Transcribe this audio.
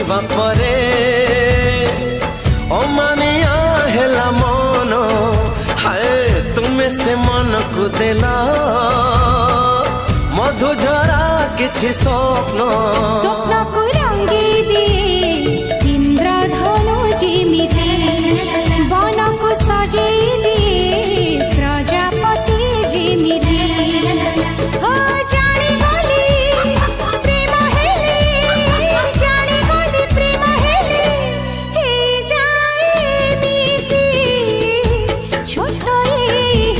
ଯିବା ପରେ ଅମାନିଆ ହେଲା ମନ ହାଏ ତୁମେ ସେ ମନକୁ ଦେଲା ମଧୁଝରା କିଛି ସ୍ୱପ୍ନ ସ୍ୱପ୍ନକୁ ରଙ୍ଗି ଦିଏ